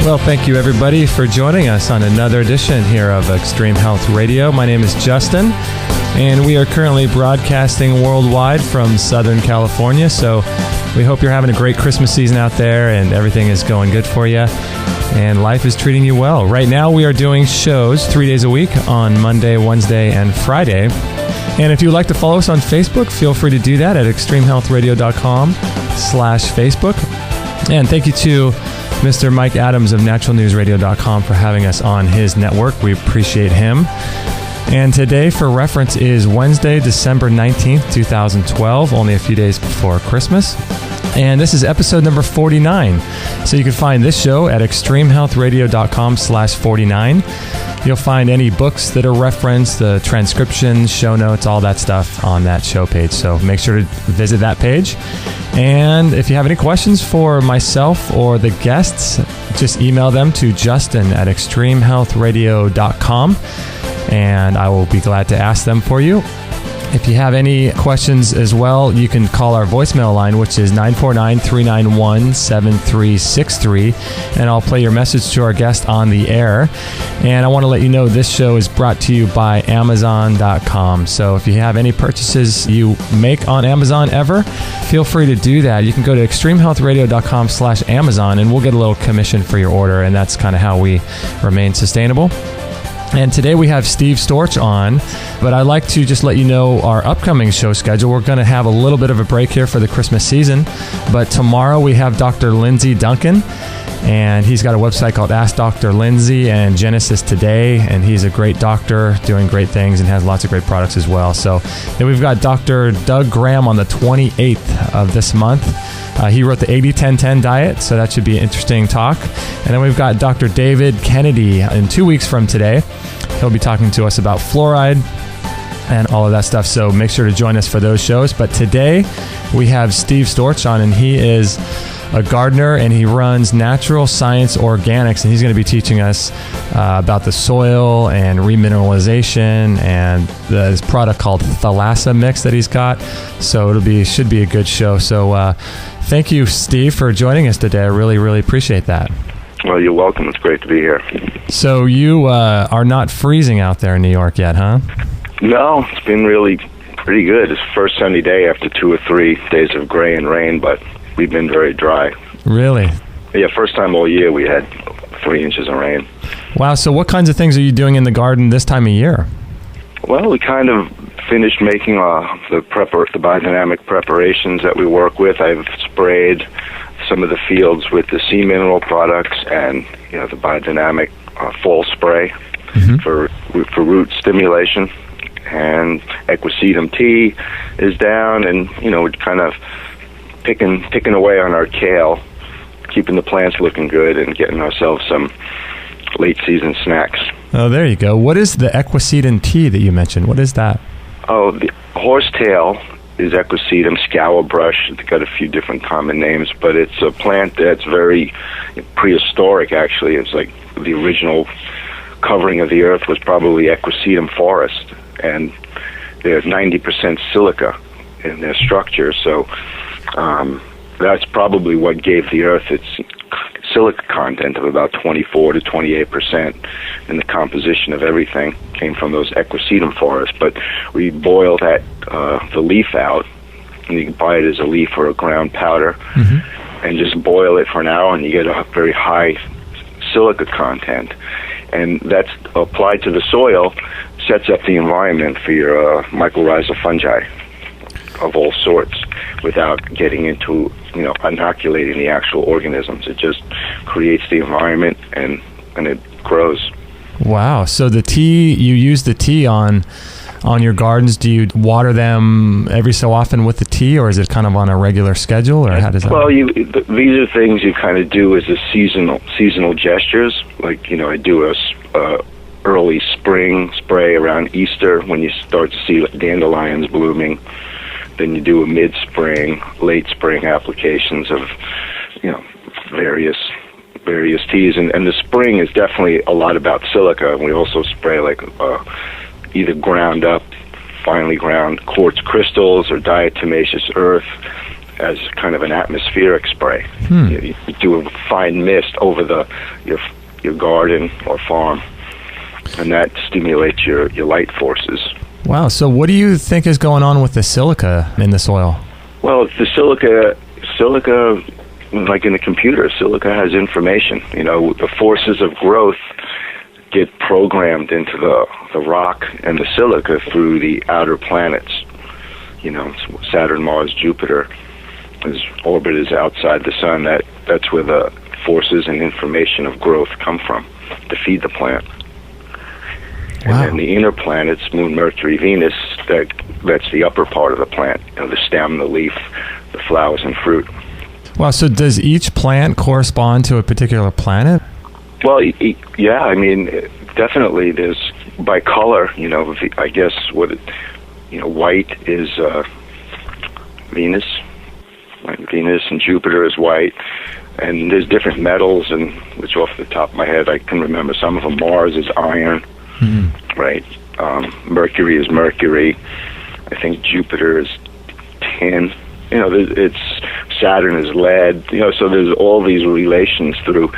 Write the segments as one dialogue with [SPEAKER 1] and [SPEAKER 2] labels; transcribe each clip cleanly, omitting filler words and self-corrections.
[SPEAKER 1] Well, thank you everybody for joining us on another edition here of Extreme Health Radio. My name is Justin, and we are currently broadcasting worldwide from Southern California. So we hope you're having a great Christmas season out there and everything is going good for you and life is treating you well. Right now we are doing shows 3 days a week on Monday, Wednesday, and Friday. And if you'd like to follow us on Facebook, feel free to do that at extremehealthradio.com/Facebook. And thank you to Mr. Mike Adams of naturalnewsradio.com for having us on his network. We appreciate him. And today, for reference, is Wednesday, December 19th, 2012, only a few days before Christmas. And this is episode number 49. So you can find this show at extremehealthradio.com/49. You'll find any books that are referenced, the transcriptions, show notes, all that stuff on that show page. So make sure to visit that page. And if you have any questions for myself or the guests, just email them to Justin at extremehealthradio.com, and I will be glad to ask them for you. If you have any questions as well, you can call our voicemail line, which is 949-391-7363, and I'll play your message to our guest on the air. And I want to let you know this show is brought to you by Amazon.com. So if you have any purchases you make on Amazon ever, feel free to do that. You can go to extremehealthradio.com/Amazon, and we'll get a little commission for your order, and that's kind of how we remain sustainable. And today we have Steve Storch on, but I'd like to just let you know our upcoming show schedule. We're going to have a little bit of a break here for the Christmas season, but tomorrow we have Dr. Lindsay Duncan, and he's got a website called Ask Dr. Lindsay and Genesis Today, and he's a great doctor doing great things and has lots of great products as well. So then we've got Dr. Doug Graham on the 28th of this month. He wrote the 80-10-10 diet, so that should be an interesting talk. And then we've got Dr. David Kennedy in 2 weeks from today. He'll be talking to us about fluoride and all of that stuff, so make sure to join us for those shows. But today we have Steve Storch on, and he is a gardener, and he runs Natural Science Organics, and he's going to be teaching us about the soil and remineralization and this product called Thalassa mix that he's got. So should be a good show. So thank you, Steve, for joining us today. I really, really appreciate that.
[SPEAKER 2] Well, you're welcome. It's great to be here.
[SPEAKER 1] So you are not freezing out there in New York yet, huh?
[SPEAKER 2] No, it's been really pretty good. It's the first sunny day after 2 or 3 days of gray and rain, but we've been very dry.
[SPEAKER 1] Really?
[SPEAKER 2] Yeah, first time all year we had 3 inches of rain.
[SPEAKER 1] Wow, so what kinds of things are you doing in the garden this time of year?
[SPEAKER 2] Well, we kind of finished making the biodynamic preparations that we work with. I've sprayed some of the fields with the sea mineral products and the biodynamic fall spray for root stimulation. And equisetum tea is down, and we're kind of picking away on our kale, keeping the plants looking good and getting ourselves some late season snacks.
[SPEAKER 1] Oh, there you go. What is the equisetum tea that you mentioned? What is that?
[SPEAKER 2] Oh, the horsetail is equisetum, scour brush. It's got a few different common names, but it's a plant that's very prehistoric, actually. It's like the original covering of the earth was probably equisetum forest, and they're 90% silica in their structure, so that's probably what gave the earth its silica content of about 24 to 28%, and the composition of everything came from those equisetum forests. But we boil the leaf out, and you can buy it as a leaf or a ground powder, and just boil it for an hour, and you get a very high silica content, and that's applied to the soil, sets up the environment for your mycorrhizal fungi of all sorts without getting into inoculating the actual organisms. It just creates the environment and it grows.
[SPEAKER 1] Wow. So the tea, you use the tea on your gardens. Do you water them every so often with the tea, or is it kind of on a regular schedule, or how does that work?
[SPEAKER 2] Well, these are things you kind of do as a seasonal gestures. Like, I do a early spring spray around Easter when you start to see dandelions blooming. Then you do a mid-spring, late spring applications of, various teas. And the spring is definitely a lot about silica. And we also spray either ground up, finely ground quartz crystals or diatomaceous earth as kind of an atmospheric spray. You do a fine mist over your garden or farm, and that stimulates your light forces.
[SPEAKER 1] Wow. So what do you think is going on with the silica in the soil?
[SPEAKER 2] Well, the silica, like in a computer, silica has information. The forces of growth get programmed into the rock and the silica through the outer planets. Saturn, Mars, Jupiter. His orbit is outside the sun. That's where the forces and information of growth come from to feed the plant. Wow. And then the inner planets, Moon, Mercury, Venus, that's the upper part of the plant, the stem, the leaf, the flowers and fruit.
[SPEAKER 1] Wow, so does each plant correspond to a particular planet?
[SPEAKER 2] Well, yeah, I mean, definitely there's, by color, I guess white is Venus. Venus and Jupiter is white. And there's different metals, and which off the top of my head I can remember some of them. Mars is iron, right? Mercury is mercury. I think Jupiter is tin. Saturn is lead. So there's all these relations through,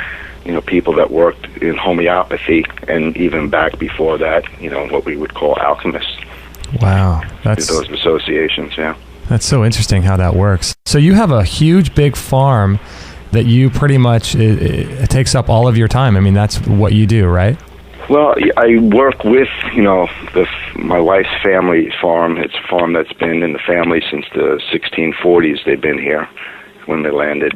[SPEAKER 2] people that worked in homeopathy, and even back before that, what we would call alchemists.
[SPEAKER 1] Wow, that's
[SPEAKER 2] those associations. Yeah,
[SPEAKER 1] that's so interesting how that works. So you have a huge, big farm that you pretty much, it takes up all of your time. I mean, that's what you do, right?
[SPEAKER 2] Well, I work with, my wife's family farm. It's a farm that's been in the family since the 1640s. They've been here when they landed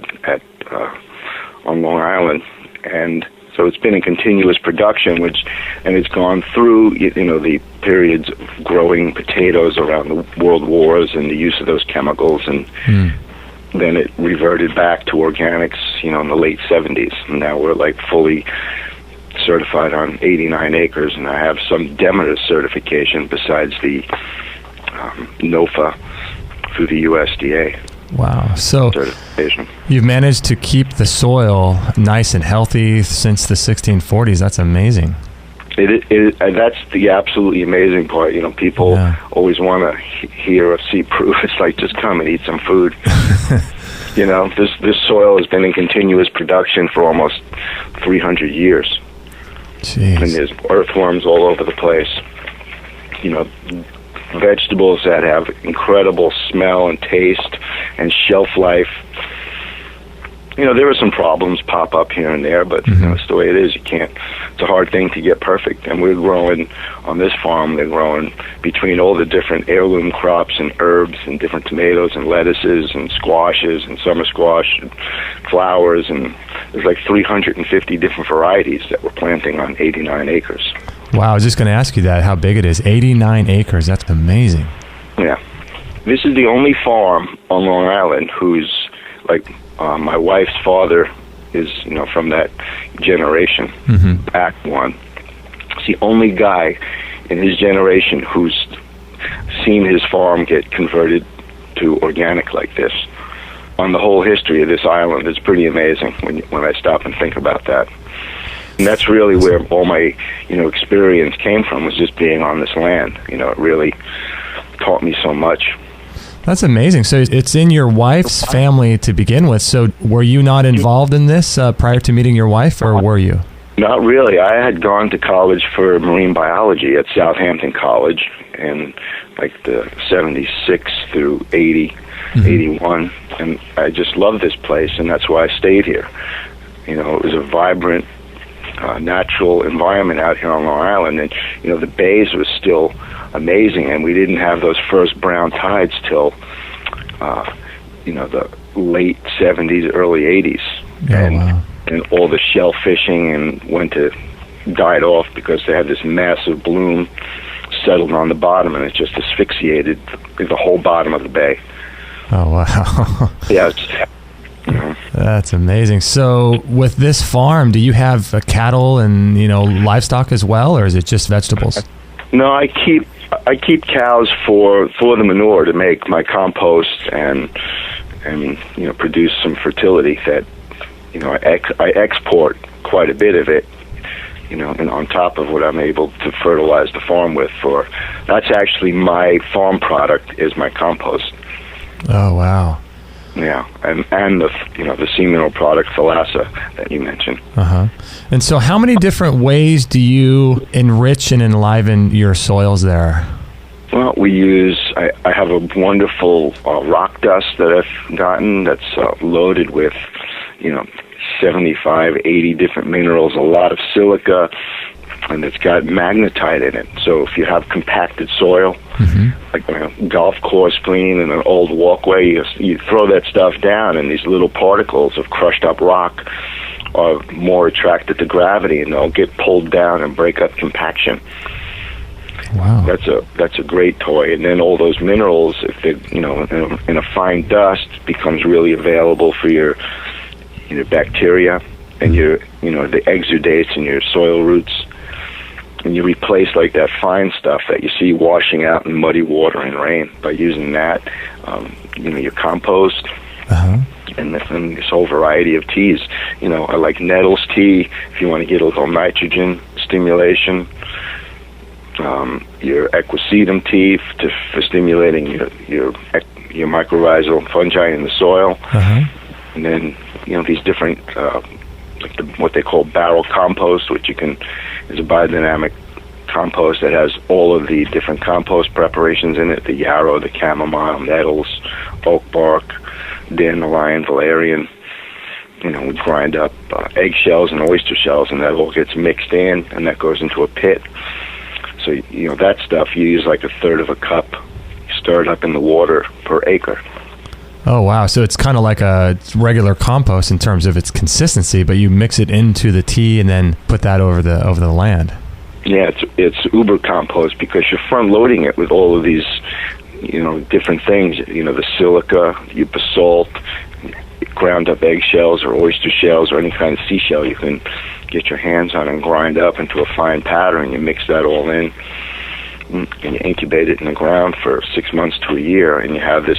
[SPEAKER 2] on Long Island. And so it's been in continuous production, and it's gone through, the periods of growing potatoes around the world wars and the use of those chemicals, and then it reverted back to organics, in the late 70s. And now we're like fully certified on 89 acres, and I have some Demeter certification besides the NOFA through the USDA.
[SPEAKER 1] Wow. So
[SPEAKER 2] certification.
[SPEAKER 1] You've managed to keep the soil nice and healthy since the 1640s. That's amazing.
[SPEAKER 2] That's the absolutely amazing part. People always want to hear or see proof. It's like, just come and eat some food. This soil has been in continuous production for almost 300 years.
[SPEAKER 1] Jeez.
[SPEAKER 2] And there's earthworms all over the place. Vegetables that have incredible smell and taste and shelf life. There are some problems pop up here and there, but it's the way it is. It's a hard thing to get perfect. And we're growing on this farm, they're growing between all the different heirloom crops and herbs and different tomatoes and lettuces and squashes and summer squash and flowers, and there's like 350 different varieties that we're planting on 89 acres.
[SPEAKER 1] Wow, I was just going to ask you that, how big it is. 89 acres, that's amazing.
[SPEAKER 2] Yeah. This is the only farm on Long Island who's like, my wife's father is, from that generation, back one. It's the only guy in his generation who's seen his farm get converted to organic like this. On the whole history of this island, it's pretty amazing when I stop and think about that. And that's really where all my, experience came from, was just being on this land. It really taught me so much.
[SPEAKER 1] That's amazing. So it's in your wife's family to begin with. So were you not involved in this prior to meeting your wife, or were you?
[SPEAKER 2] Not really. I had gone to college for marine biology at Southampton College in like the 76 through 80, 81. And I just loved this place, and that's why I stayed here. It was a vibrant, natural environment out here on Long Island. And, the bays was still amazing, and we didn't have those first brown tides till, the late 70s, early 80s. And all the shell fishing died off because they had this massive bloom settled on the bottom, and it just asphyxiated the whole bottom of the bay.
[SPEAKER 1] Oh, wow.
[SPEAKER 2] Yeah.
[SPEAKER 1] That's amazing. So with this farm, do you have cattle and, livestock as well, or is it just vegetables?
[SPEAKER 2] No, I keep cows for the manure to make my compost and produce some fertility that I export quite a bit of it, and on top of what I'm able to fertilize the farm with. That's actually my farm product, is my compost.
[SPEAKER 1] Oh, wow.
[SPEAKER 2] Yeah, and the sea mineral product thalassa that you mentioned.
[SPEAKER 1] And so, how many different ways do you enrich and enliven your soils there?
[SPEAKER 2] Well, we use. I have a wonderful rock dust that I've gotten that's loaded with, 75, 80 different minerals, a lot of silica, and it's got magnetite in it. So if you have compacted soil, like a golf course green and an old walkway, you throw that stuff down, and these little particles of crushed up rock are more attracted to gravity, and they'll get pulled down and break up compaction.
[SPEAKER 1] Wow,
[SPEAKER 2] that's a great toy. And then all those minerals, if they in a fine dust, becomes really available for your bacteria and your the exudates in your soil roots. And you replace like that fine stuff that you see washing out in muddy water and rain by using that. Your compost and this whole variety of teas. I like nettles tea if you want to get a little nitrogen stimulation. Your equisetum tea for stimulating your mycorrhizal fungi in the soil. And then these different what they call barrel compost, which is a biodynamic compost that has all of the different compost preparations in it: the yarrow, the chamomile, nettles, oak bark, dandelion, valerian. We grind up eggshells and oyster shells, and that all gets mixed in, and that goes into a pit. So that stuff you use like a third of a cup, stir it up in the water per acre.
[SPEAKER 1] Oh, wow. So it's kind of like a regular compost in terms of its consistency, but you mix it into the tea and then put that over the land.
[SPEAKER 2] Yeah, it's uber compost because you're front loading it with all of these, different things. The silica, your basalt, ground up eggshells or oyster shells or any kind of seashell you can get your hands on and grind up into a fine powder, and you mix that all in and you incubate it in the ground for 6 months to a year, and you have this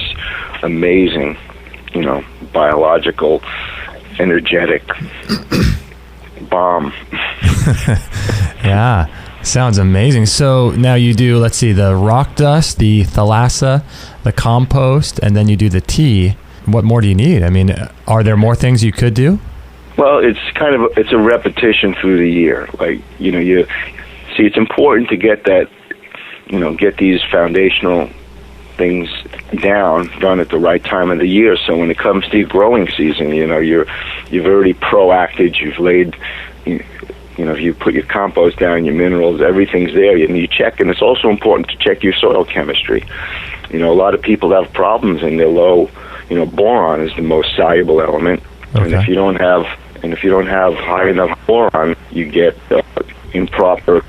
[SPEAKER 2] amazing, biological, energetic bomb.
[SPEAKER 1] Yeah, sounds amazing. So now you do, let's see, the rock dust, the thalassa, the compost, and then you do the tea. What more do you need? I mean, are there more things you could do?
[SPEAKER 2] Well, it's a repetition through the year. Like, it's important to get that, get these foundational things done at the right time of the year. So when it comes to your growing season, you've already proacted. You've laid, you put your compost down, your minerals, everything's there, and you check. And it's also important to check your soil chemistry. A lot of people have problems, and they're low. Boron is the most soluble element, and if you don't have high enough boron, you get improper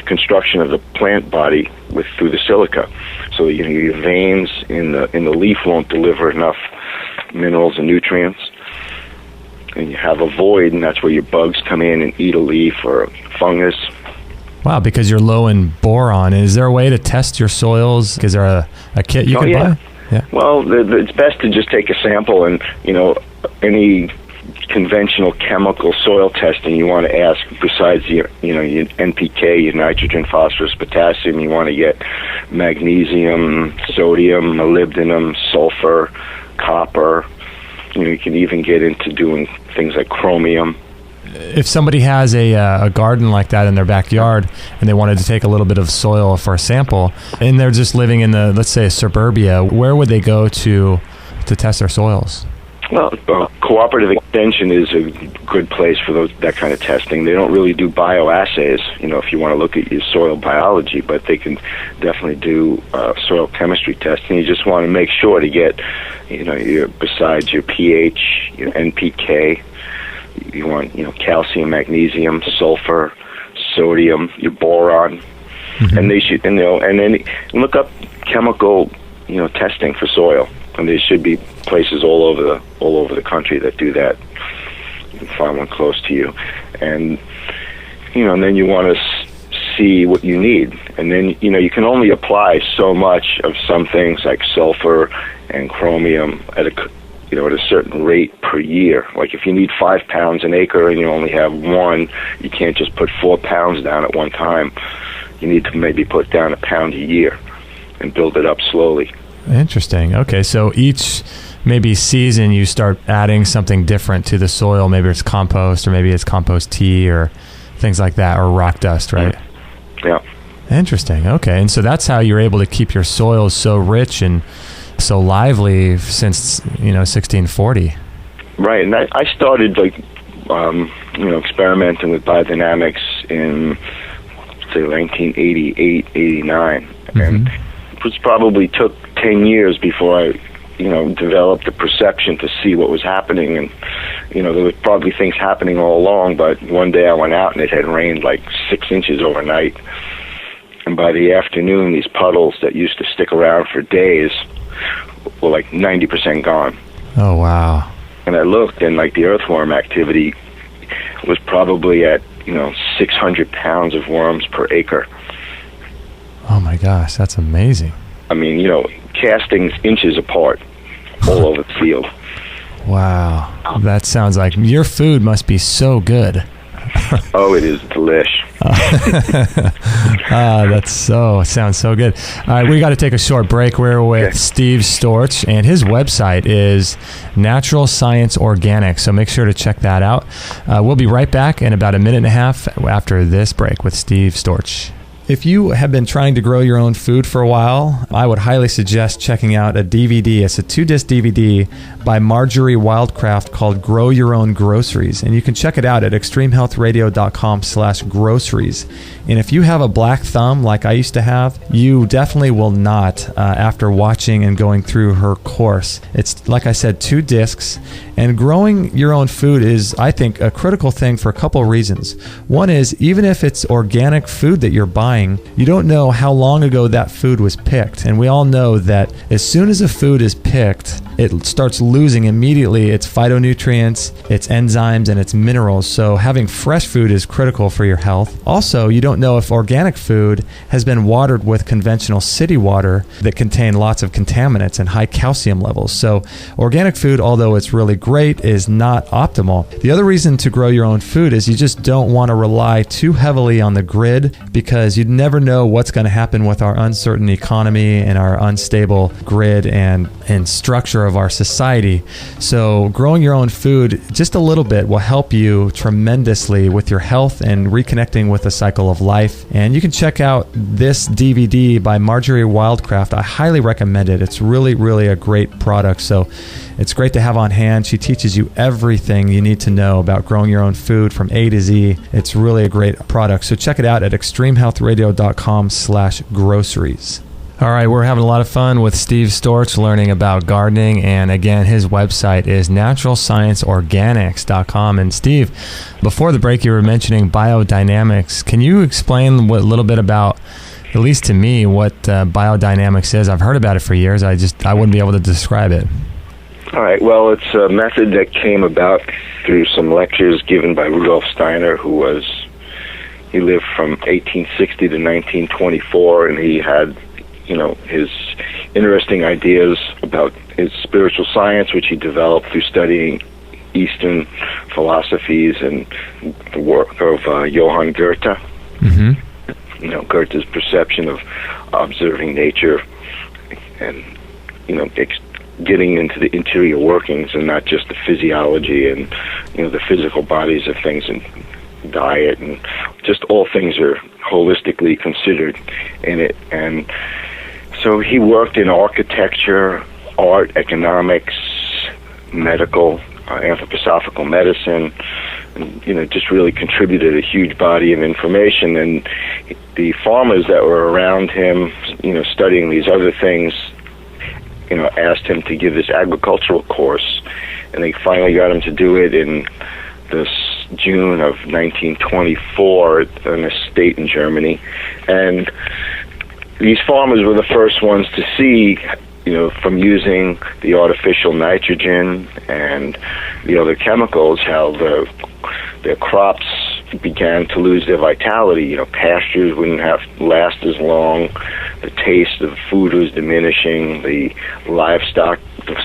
[SPEAKER 2] construction of the plant body through the silica. So your veins in the leaf won't deliver enough minerals and nutrients, and you have a void, and that's where your bugs come in and eat a leaf or a fungus. Wow, because you're low in boron. Is there a way to test your soils? Is there a kit you can buy? Yeah. Well, it's best to just take a sample, and any conventional chemical soil testing you want to ask, besides your NPK, your nitrogen, phosphorus, potassium, you want to get magnesium, sodium, molybdenum, sulfur, copper. You can even get into doing things like chromium. If somebody has a garden like that in their backyard and they wanted to take a little bit of soil for a sample, and they're just living in let's say, suburbia, where would they go to test their soils? Well, Cooperative Extension is a good place for that kind of testing. They don't really do bioassays, if you want to look at your soil biology, but they can definitely do soil chemistry testing. You just want to make sure to get, besides your pH, your NPK, you want, calcium, magnesium, sulfur, sodium, your boron, and they should, and then look up chemical, testing for soil. And there should be places all over the country that do that. You can find one close to you, and and then you want to see what you need, and then you can only apply so much of some things like sulfur and chromium at a certain rate per year. Like if you need 5 pounds an acre and you only have one, you can't just put 4 pounds down at one time. You need to maybe put down 1 pound a year and build it up slowly. Interesting. Okay, so each
[SPEAKER 1] maybe season you start adding something different to the soil. Maybe it's compost, or maybe it's compost tea, or things like that, or rock dust, right?
[SPEAKER 2] Yeah.
[SPEAKER 1] Interesting. Okay. And so that's how you're able to keep your soils so rich and so lively since, 1640.
[SPEAKER 2] Right. And I started experimenting with biodynamics in, say, 1988, 89. Mm-hmm. And it was probably took 10 years before I, developed the perception to see what was happening. And, there was probably things happening all along, but one day I went out and it had rained like 6 inches overnight. And by the afternoon, these puddles that used to stick around for days were like 90% gone.
[SPEAKER 1] Oh, wow.
[SPEAKER 2] And I looked, and like the earthworm activity was probably at, 600 pounds of worms per acre.
[SPEAKER 1] Oh my gosh, that's amazing.
[SPEAKER 2] I mean, castings inches apart all over the field. Wow.
[SPEAKER 1] That sounds like your food must be so good.
[SPEAKER 2] Oh, it is delish.
[SPEAKER 1] Sounds so good. All right, we got to take a short break. We're with Steve Storch, and his website is Natural Science Organic, so make sure to check that out. We'll be right back in about a minute and a half after this break with Steve Storch. If you have been trying to grow your own food for a while, I would highly suggest checking out a DVD. It's a 2-disc DVD by Marjorie Wildcraft called Grow Your Own Groceries. And you can check it out at extremehealthradio.com/groceries. And if you have a black thumb like I used to have, you definitely will not after watching and going through her course. It's, like I said, 2 discs. And growing your own food is, I think, a critical thing for a couple of reasons. One is, even if it's organic food that you're buying, you don't know how long ago that food was picked. And we all know that as soon as a food is picked, it starts losing immediately its phytonutrients, its enzymes, and its minerals. So having fresh food is critical for your health. Also, you don't know if organic food has been watered with conventional city water that contain lots of contaminants and high calcium levels. So organic food, although it's really great, is not optimal. The other reason to grow your own food is you just don't want to rely too heavily on the grid, because you never know what's going to happen with our uncertain economy and our unstable grid and structure of our society. So growing your own food just a little bit will help you tremendously with your health and reconnecting with the cycle of life. And you can check out this DVD by Marjorie Wildcraft. I highly recommend it. It's really, really a great product. So it's great to have on hand. She teaches you everything you need to know about growing your own food from A to Z. It's really a great product. So check it out at extremehealthradio.com/groceries. All right, we're having a lot of fun with Steve Storch learning about gardening. And again, his website is naturalscienceorganics.com. And Steve, before the break, you were mentioning biodynamics. Can you explain a little bit about, at least to me, what biodynamics is? I've heard about it for years. I wouldn't be able to describe it.
[SPEAKER 2] All right. Well, it's a method that came about through some lectures given by Rudolf Steiner, he lived from 1860 to 1924, and he had, his interesting ideas about his spiritual science, which he developed through studying Eastern philosophies and the work of Johann Goethe. Mm-hmm. Goethe's perception of observing nature and, getting into the interior workings and not just the physiology and, the physical bodies of things and diet, and just all things are holistically considered in it. And so he worked in architecture, art, economics, medical, anthroposophical medicine, and, just really contributed a huge body of information. And the farmers that were around him, studying these other things, asked him to give this agricultural course, and they finally got him to do it in this June of 1924 in an estate in Germany. And these farmers were the first ones to see, from using the artificial nitrogen and the other chemicals, how their crops began to lose their vitality. Pastures wouldn't last as long. The taste of food was diminishing. The livestock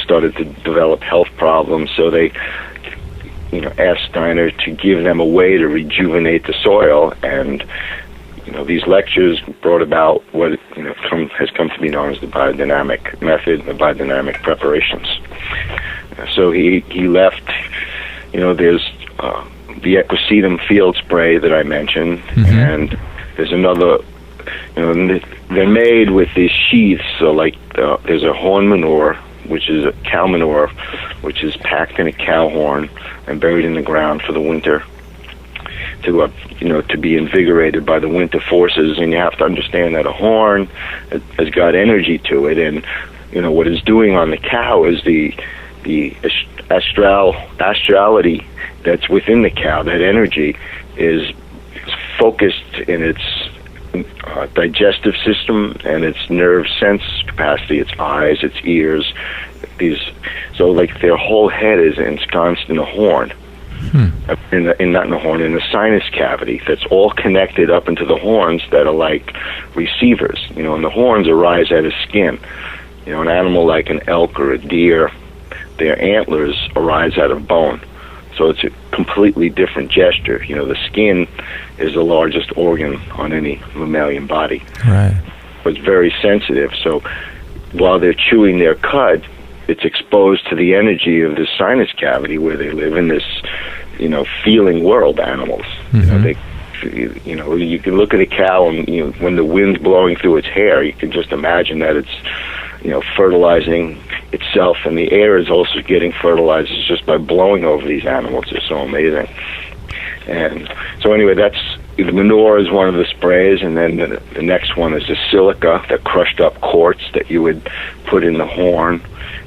[SPEAKER 2] started to develop health problems. So they, asked Steiner to give them a way to rejuvenate the soil. And, these lectures brought about what has come to be known as the biodynamic method and the biodynamic preparations. So he left, there's the Equisetum field spray that I mentioned, and there's another, they're made with these sheaths. So like there's a horn manure, which is a cow manure, which is packed in a cow horn and buried in the ground for the winter to be invigorated by the winter forces. And you have to understand that a horn has got energy to it, and what it's doing on the cow is the astrality that's within the cow. That energy is focused in its digestive system and its nerve sense capacity, its eyes, its ears. So like their whole head is ensconced in a horn. Not in the horn, in the sinus cavity that's all connected up into the horns that are like receivers. And the horns arise out of skin. An animal like an elk or a deer, their antlers arise out of bone. So it's a completely different gesture. The skin is the largest organ on any mammalian body.
[SPEAKER 1] Right.
[SPEAKER 2] But it's very sensitive. So while they're chewing their cud, it's exposed to the energy of the sinus cavity where they live in this, feeling world, animals. You can look at a cow and, when the wind's blowing through its hair, you can just imagine that it's, fertilizing itself, and the air is also getting fertilized just by blowing over these animals. They're so amazing. And so anyway, the manure is one of the sprays, and then the next one is the silica, the crushed up quartz that you would put in the horn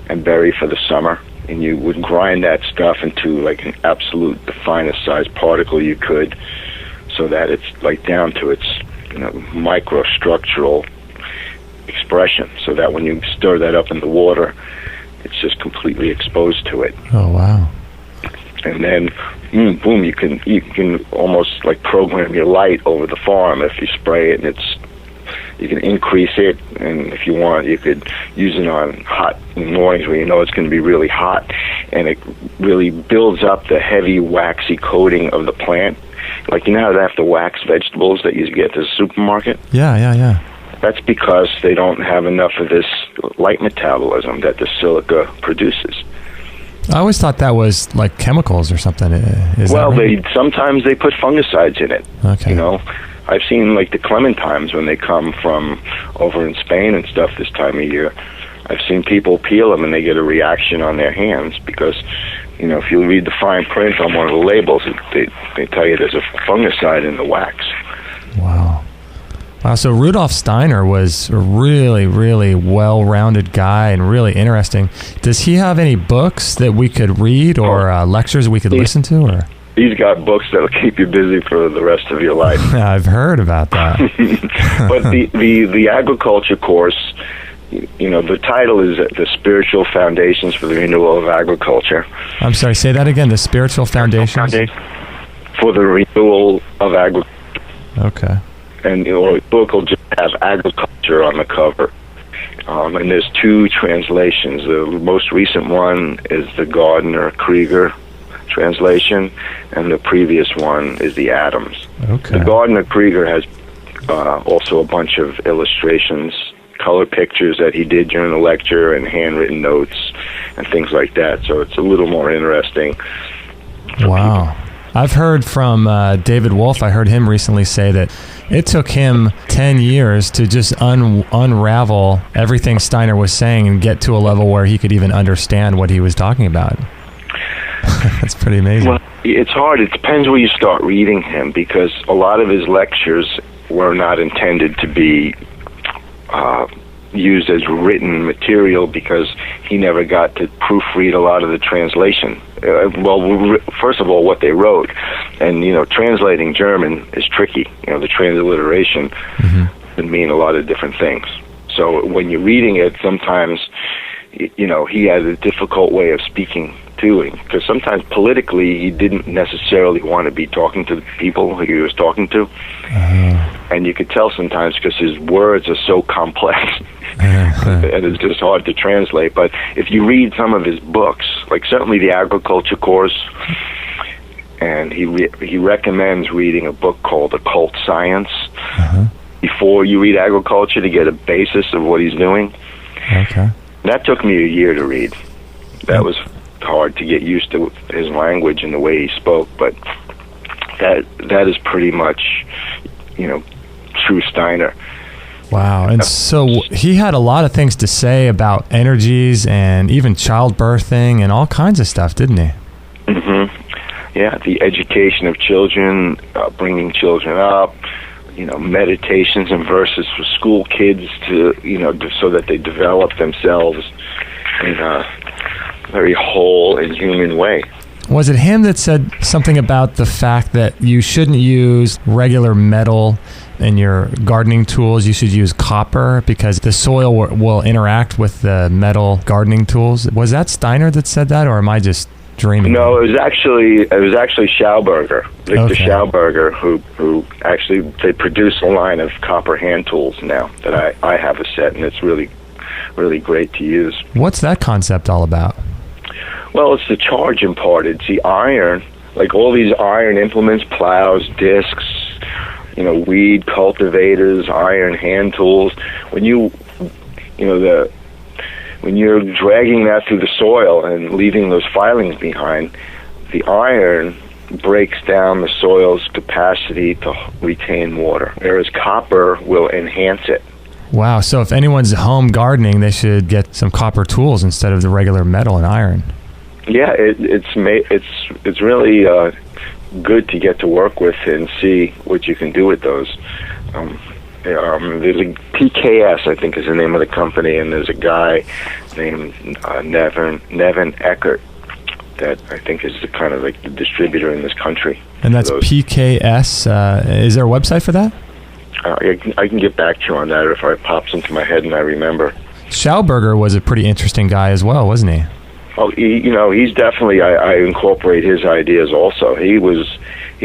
[SPEAKER 2] and bury for the summer. And you would grind that stuff into like an absolute, the finest size particle you could, so that it's like down to its microstructural expression, so that when you stir that up in the water, it's just completely exposed to it.
[SPEAKER 1] Oh, wow.
[SPEAKER 2] And then, boom, you can almost like program your light over the farm if you spray it, and you can increase it, and if you want, you could use it on hot mornings where it's going to be really hot, and it really builds up the heavy, waxy coating of the plant. Like, how they have to wax vegetables that you get at the supermarket?
[SPEAKER 1] Yeah.
[SPEAKER 2] That's because they don't have enough of this light metabolism that the silica produces.
[SPEAKER 1] I always thought that was like chemicals or something.
[SPEAKER 2] Sometimes they put fungicides in it.
[SPEAKER 1] Okay.
[SPEAKER 2] I've seen like the clementines when they come from over in Spain and stuff this time of year. I've seen people peel them and they get a reaction on their hands because, if you read the fine print on one of the labels, they tell you there's a fungicide in the wax.
[SPEAKER 1] Wow. So Rudolf Steiner was a really, really well-rounded guy and really interesting. Does he have any books that we could read or lectures we could listen to? Or
[SPEAKER 2] he's got books that'll keep you busy for the rest of your life.
[SPEAKER 1] I've heard about that.
[SPEAKER 2] But the agriculture course, the title is The Spiritual Foundations for the Renewal of Agriculture.
[SPEAKER 1] I'm sorry, say that again, The Spiritual Foundations?
[SPEAKER 2] For the Renewal of Agriculture.
[SPEAKER 1] Okay.
[SPEAKER 2] And the book will just have agriculture on the cover. And there's two translations. The most recent one is the Gardner-Krieger translation, and the previous one is the Adams.
[SPEAKER 1] Okay.
[SPEAKER 2] The Gardner-Krieger has also a bunch of illustrations, color pictures that he did during the lecture, and handwritten notes and things like that. So it's a little more interesting.
[SPEAKER 1] Wow. I've heard from David Wolf. I heard him recently say that it took him 10 years to just unravel everything Steiner was saying and get to a level where he could even understand what he was talking about. That's pretty amazing.
[SPEAKER 2] Well, it's hard. It depends where you start reading him, because a lot of his lectures were not intended to be used as written material because he never got to proofread a lot of the translation. First of all, what they wrote, and translating German is tricky. The transliteration can mean a lot of different things. So when you're reading it, sometimes he had a difficult way of speaking to him, because sometimes politically he didn't necessarily want to be talking to the people who he was talking to, and you could tell sometimes because his words are so complex and it's just hard to translate. But if you read some of his books, like certainly the agriculture course, and he recommends reading a book called Occult Science, before you read agriculture to get a basis of what he's doing.
[SPEAKER 1] Okay.
[SPEAKER 2] That took me a year to read. That was hard to get used to his language and the way he spoke, but that is pretty much, true Steiner.
[SPEAKER 1] Wow. And so he had a lot of things to say about energies and even childbirthing and all kinds of stuff, didn't he?
[SPEAKER 2] Mm-hmm. Yeah, the education of children, bringing children up, meditations and verses for school kids to, so that they develop themselves in a very whole and human way.
[SPEAKER 1] Was it him that said something about the fact that you shouldn't use regular metal in your gardening tools? You should use copper because the soil will interact with the metal gardening tools. Was that Steiner that said that, or am I just dreaming?
[SPEAKER 2] No, it was actually Schauberger, Victor Schauberger, who actually, they produce a line of copper hand tools now that I have a set, and it's really, really great to use.
[SPEAKER 1] What's that concept all about?
[SPEAKER 2] Well, it's the charge imparted. See, iron, like all these iron implements, plows, discs, weed cultivators, iron hand tools. When you're dragging that through the soil and leaving those filings behind, the iron breaks down the soil's capacity to retain water, whereas copper will enhance it.
[SPEAKER 1] Wow. So if anyone's home gardening, they should get some copper tools instead of the regular metal and iron. Yeah,
[SPEAKER 2] it's really good to get to work with and see what you can do with those. There's a PKS, I think, is the name of the company, and there's a guy named Nevin Eckert that I think is the kind of like the distributor in this country.
[SPEAKER 1] And that's PKS. Is there a website for that?
[SPEAKER 2] I can get back to you on that if it pops into my head and I remember.
[SPEAKER 1] Schauberger was a pretty interesting guy as well, wasn't he?
[SPEAKER 2] Oh, he's definitely. I incorporate his ideas also. He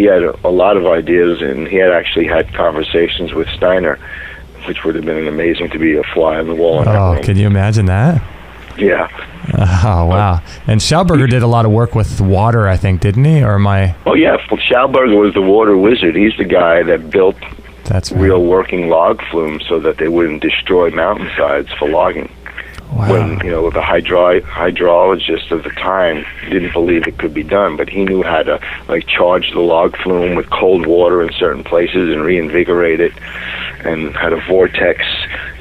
[SPEAKER 2] had a lot of ideas, and he had actually had conversations with Steiner, which would have been amazing to be a fly on the wall.
[SPEAKER 1] Oh, can you imagine that?
[SPEAKER 2] Yeah.
[SPEAKER 1] Oh, wow. And Schauberger did a lot of work with water, I think, didn't he? Or am I?
[SPEAKER 2] Oh, yeah. Well, Schauberger was the water wizard. He's the guy that built real working log flumes so that they wouldn't destroy mountainsides for logging.
[SPEAKER 1] Wow.
[SPEAKER 2] When, the hydrologist of the time didn't believe it could be done, but he knew how to, charge the log flume with cold water in certain places and reinvigorate it, and how to vortex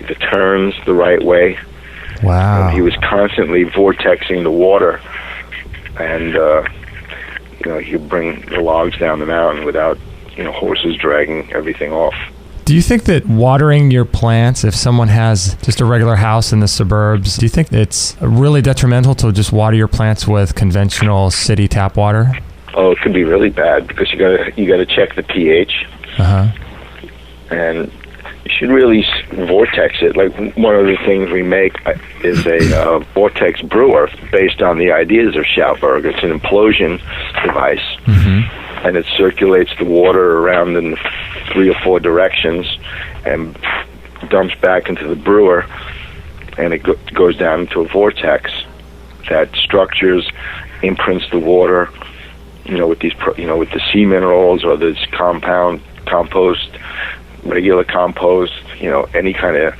[SPEAKER 2] the turns the right way.
[SPEAKER 1] Wow.
[SPEAKER 2] And he was constantly vortexing the water, and, he'd bring the logs down the mountain without, horses dragging everything off.
[SPEAKER 1] Do you think that watering your plants, if someone has just a regular house in the suburbs, do you think it's really detrimental to just water your plants with conventional city tap water?
[SPEAKER 2] Oh, it could be really bad because you gotta check the pH. And you should really vortex it. Like one of the things we make is a Vortex Brewer based on the ideas of Schauberger. It's an implosion device. Mm-hmm. And it circulates the water around in 3 or 4 directions and dumps back into the brewer, and it goes down into a vortex that structures, imprints the water, with these, with the sea minerals or this compound compost, regular compost, any kind of,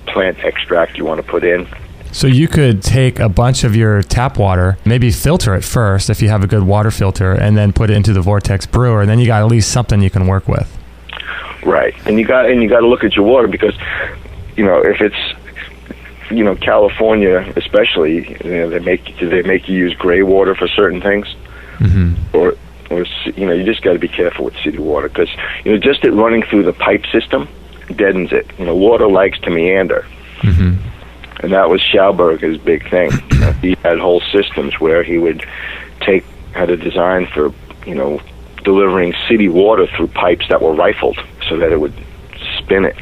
[SPEAKER 2] plant extract you want to put in.
[SPEAKER 1] So you could take a bunch of your tap water, maybe filter it first if you have a good water filter, and then put it into the Vortex Brewer, and then you got at least something you can work with.
[SPEAKER 2] Right, and you got to look at your water because, if it's, California especially, they make you use gray water for certain things, or you just got to be careful with city water because just it running through the pipe system deadens it. Water likes to meander. Mm-hmm. And that was Schauberger's big thing. He had whole systems where he would had a design for, delivering city water through pipes that were rifled so that it would spin it.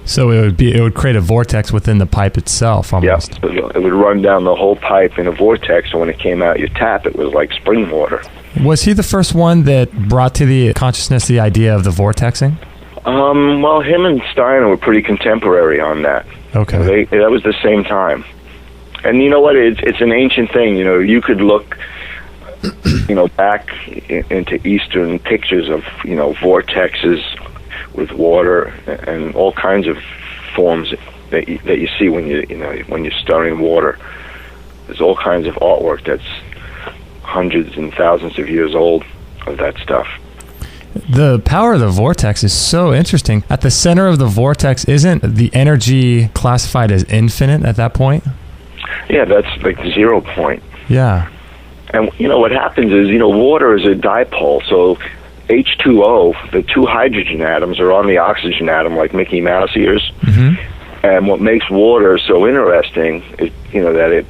[SPEAKER 1] So it would create a vortex within the pipe itself almost.
[SPEAKER 2] Yeah, it would run down the whole pipe in a vortex, and when it came out your tap, it was like spring water.
[SPEAKER 1] Was he the first one that brought to the consciousness the idea of the vortexing?
[SPEAKER 2] Well, him and Steiner were pretty contemporary on that.
[SPEAKER 1] Okay.
[SPEAKER 2] That was the same time. And you know what? It's an ancient thing. You could look, back into Eastern pictures of, vortexes with water and all kinds of forms that you see when when you're stirring water. There's all kinds of artwork that's hundreds and thousands of years old of that stuff.
[SPEAKER 1] The power of the vortex is so interesting. At the center of the vortex, isn't the energy classified as infinite at that point?
[SPEAKER 2] Yeah, that's like the 0 point.
[SPEAKER 1] Yeah.
[SPEAKER 2] And what happens is, water is a dipole, so H2O, the two hydrogen atoms are on the oxygen atom like Mickey Mouse ears. Mm-hmm. And what makes water so interesting is, that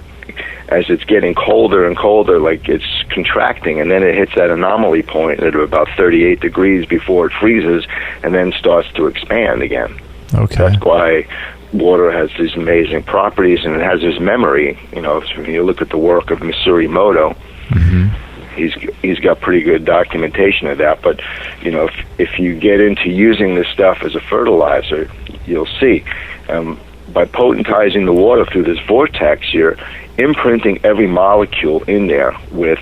[SPEAKER 2] as it's getting colder and colder, like it's contracting, and then it hits that anomaly point at about 38 degrees before it freezes, and then starts to expand again.
[SPEAKER 1] Okay.
[SPEAKER 2] That's why water has these amazing properties, and it has this memory. When you look at the work of Missouri Moto, mm-hmm. he's got pretty good documentation of that. But if you get into using this stuff as a fertilizer, you'll see. By potentizing the water through this vortex, you're imprinting every molecule in there with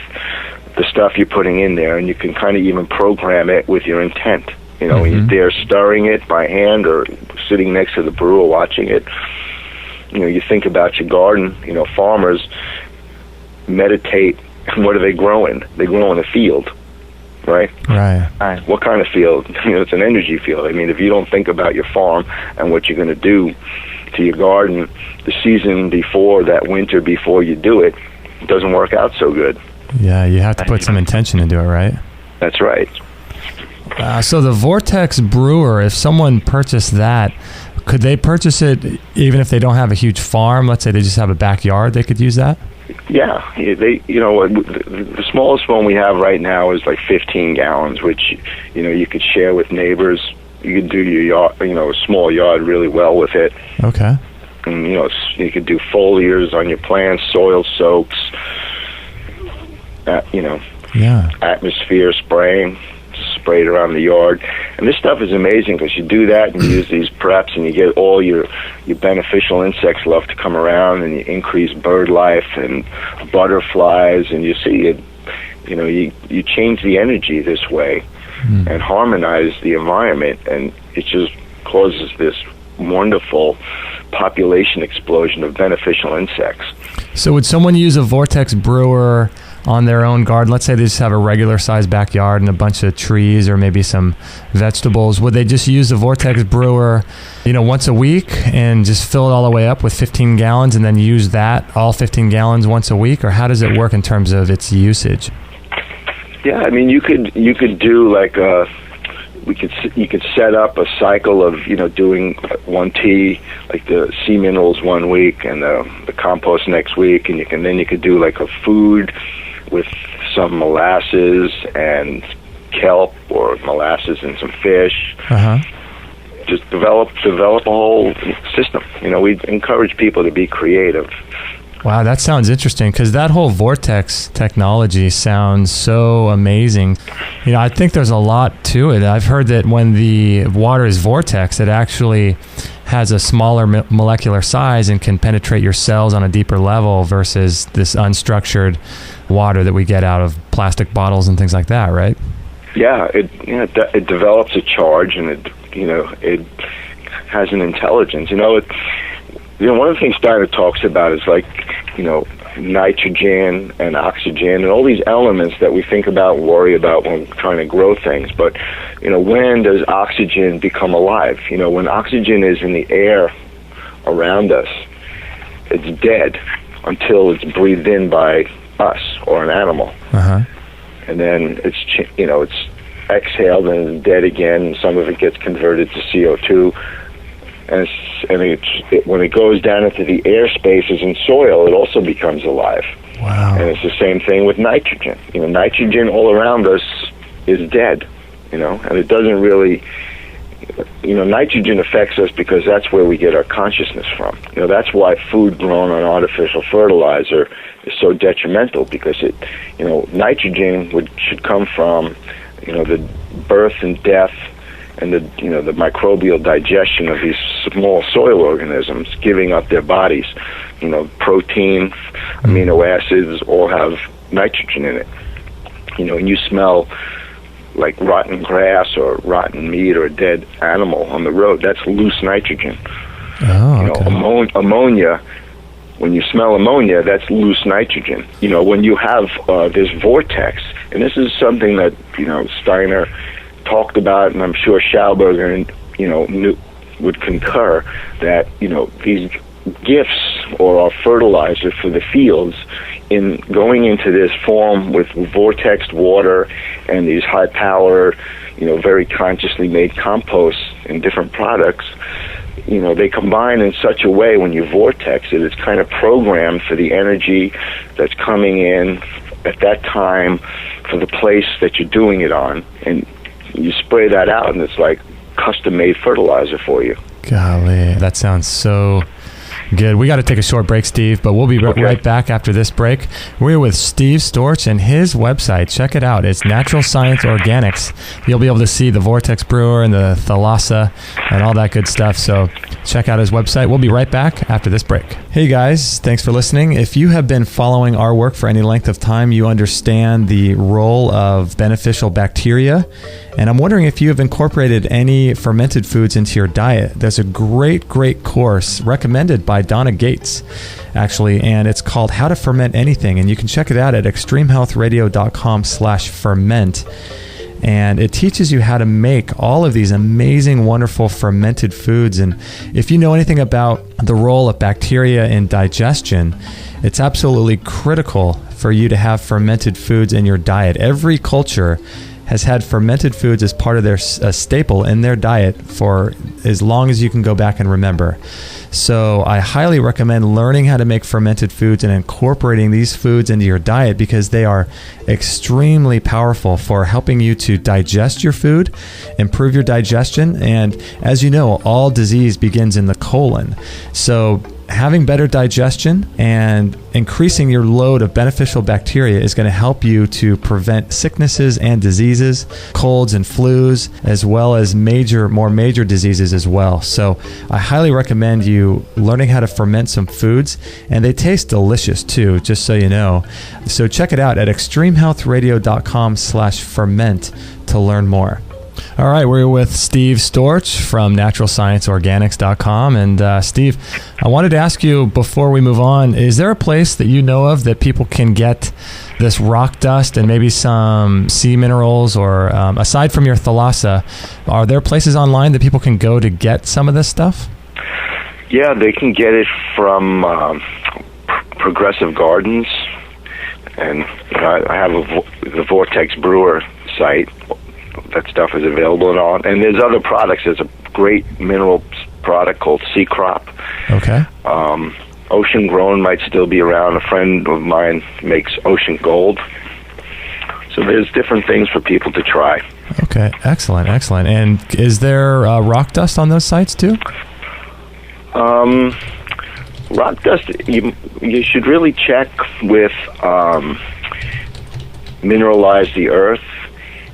[SPEAKER 2] the stuff you're putting in there, and you can kind of even program it with your intent. Mm-hmm. When you're there stirring it by hand or sitting next to the brewer watching it, you think about your garden. Farmers meditate. What are they growing? They grow in a field, right?
[SPEAKER 1] Right.
[SPEAKER 2] What kind of field? It's an energy field. I mean, if you don't think about your farm and what you're going to do to your garden the season before, that winter before you do it, it doesn't work out so good.
[SPEAKER 1] Yeah, you have to put some intention into it, right?
[SPEAKER 2] That's right.
[SPEAKER 1] So the Vortex Brewer, if someone purchased that, could they purchase it even if they don't have a huge farm? Let's say they just have a backyard, they could use that? Yeah,
[SPEAKER 2] the smallest one we have right now is like 15 gallons, which, you could share with neighbors. You could do your yard, a small yard really well with it.
[SPEAKER 1] Okay.
[SPEAKER 2] And, you could do foliars on your plants, soil soaks, atmosphere spraying, spray it around the yard. And this stuff is amazing because you do that and you use these preps and you get all your beneficial insects love to come around, and you increase bird life and butterflies, and you see it, you change the energy this way and harmonize the environment, and it just causes this wonderful population explosion of beneficial insects.
[SPEAKER 1] So would someone use a Vortex Brewer on their own garden? Let's say they just have a regular sized backyard and a bunch of trees or maybe some vegetables. Would they just use the Vortex Brewer, once a week and just fill it all the way up with 15 gallons and then use that, all 15 gallons once a week? Or how does it work in terms of its usage?
[SPEAKER 2] Yeah, I mean, you could do like you could set up a cycle of doing one tea, like the sea minerals one week and the compost next week, and you could do like a food with some molasses and kelp, or molasses and some fish. Just develop a whole system. We encourage people to be creative.
[SPEAKER 1] Wow, that sounds interesting, because that whole Vortex technology sounds so amazing. I think there's a lot to it. I've heard that when the water is vortex, it actually has a smaller molecular size and can penetrate your cells on a deeper level versus this unstructured water that we get out of plastic bottles and things like that, right?
[SPEAKER 2] Yeah, it develops a charge, and it has an intelligence. One of the things Steiner talks about is like, nitrogen and oxygen and all these elements that we think about and worry about when trying to grow things. But, when does oxygen become alive? When oxygen is in the air around us, it's dead until it's breathed in by us or an animal. And then it's exhaled and it's dead again, and some of it gets converted to CO2. And when it goes down into the air spaces and soil, it also becomes alive.
[SPEAKER 1] Wow.
[SPEAKER 2] And it's the same thing with nitrogen. Nitrogen all around us is dead, and it doesn't really, nitrogen affects us because that's where we get our consciousness from. That's why food grown on artificial fertilizer is so detrimental, because nitrogen should come from, the birth and death and the microbial digestion of these small soil organisms, giving up their bodies. Protein, amino acids all have nitrogen in it. And you smell like rotten grass or rotten meat or a dead animal on the road. That's loose nitrogen.
[SPEAKER 1] Oh, okay.
[SPEAKER 2] Ammonia, when you smell ammonia, that's loose nitrogen. When you have this vortex, and this is something that, Steiner talked about, and I'm sure Schauberger, would concur, that, these gifts or our fertilizer for the fields in going into this form with vortexed water and these high-powered, very consciously made composts and different products, they combine in such a way when you vortex it, it's kind of programmed for the energy that's coming in at that time for the place that you're doing it on, and you spray that out, and it's like custom-made fertilizer for you.
[SPEAKER 1] Golly, that sounds so good. We got to take a short break, Steve, but we'll be right back after this break. We're with Steve Storch and his website. Check it out. It's Natural Science Organics. You'll be able to see the Vortex Brewer and the thalassa and all that good stuff. So check out his website. We'll be right back after this break. Hey guys, thanks for listening. If you have been following our work for any length of time, you understand the role of beneficial bacteria. And I'm wondering if you have incorporated any fermented foods into your diet. There's a great course recommended by Donna Gates, actually, and it's called How to Ferment Anything. And you can check it out at extremehealthradio.com/ferment. And it teaches you how to make all of these amazing, wonderful fermented foods. And if you know anything about the role of bacteria in digestion, it's absolutely critical for you to have fermented foods in your diet. Every culture has had fermented foods as part of their staple in their diet for as long as you can go back and remember. So I highly recommend learning how to make fermented foods and incorporating these foods into your diet, because they are extremely powerful for helping you to digest your food, improve your digestion. And as you know, all disease begins in the colon. So having better digestion and increasing your load of beneficial bacteria is going to help you to prevent sicknesses and diseases, colds and flus, as well as more major diseases as well. So I highly recommend you learning how to ferment some foods, and they taste delicious too, just so you know. So check it out at extremehealthradio.com/ferment to learn more. All right, we're with Steve Storch from naturalscienceorganics.com. And Steve, I wanted to ask you before we move on, is there a place that you know of that people can get this rock dust and maybe some sea minerals, or aside from your thalassa, are there places online that people can go to get some of this stuff?
[SPEAKER 2] Yeah, they can get it from Progressive Gardens, and I have the Vortex Brewer site. That stuff is available and all. And there's other products. There's a great mineral product called Sea Crop.
[SPEAKER 1] Okay.
[SPEAKER 2] Ocean Grown might still be around. A friend of mine makes Ocean Gold. So there's different things for people to try.
[SPEAKER 1] Okay, excellent. And is there rock dust on those sites too?
[SPEAKER 2] Rock dust, you should really check with Mineralize the Earth.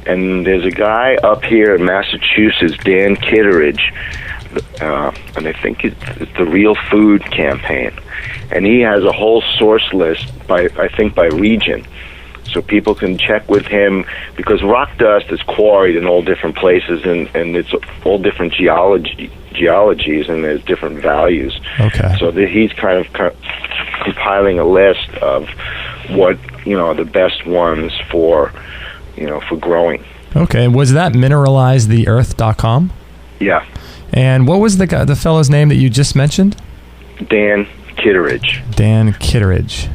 [SPEAKER 2] And there's a guy up here in Massachusetts, Dan Kitteridge, and I think it's the Real Food Campaign. And he has a whole source list by region. So people can check with him, because rock dust is quarried in all different places, and it's all different geologies, and there's different values.
[SPEAKER 1] Okay.
[SPEAKER 2] So he's kind of compiling a list of what, the best ones for growing.
[SPEAKER 1] Okay. Was that mineralizetheearth.com?
[SPEAKER 2] Yeah.
[SPEAKER 1] And what was the fellow's name that you just mentioned?
[SPEAKER 2] Dan Kitteridge.
[SPEAKER 1] Dan Kitteridge.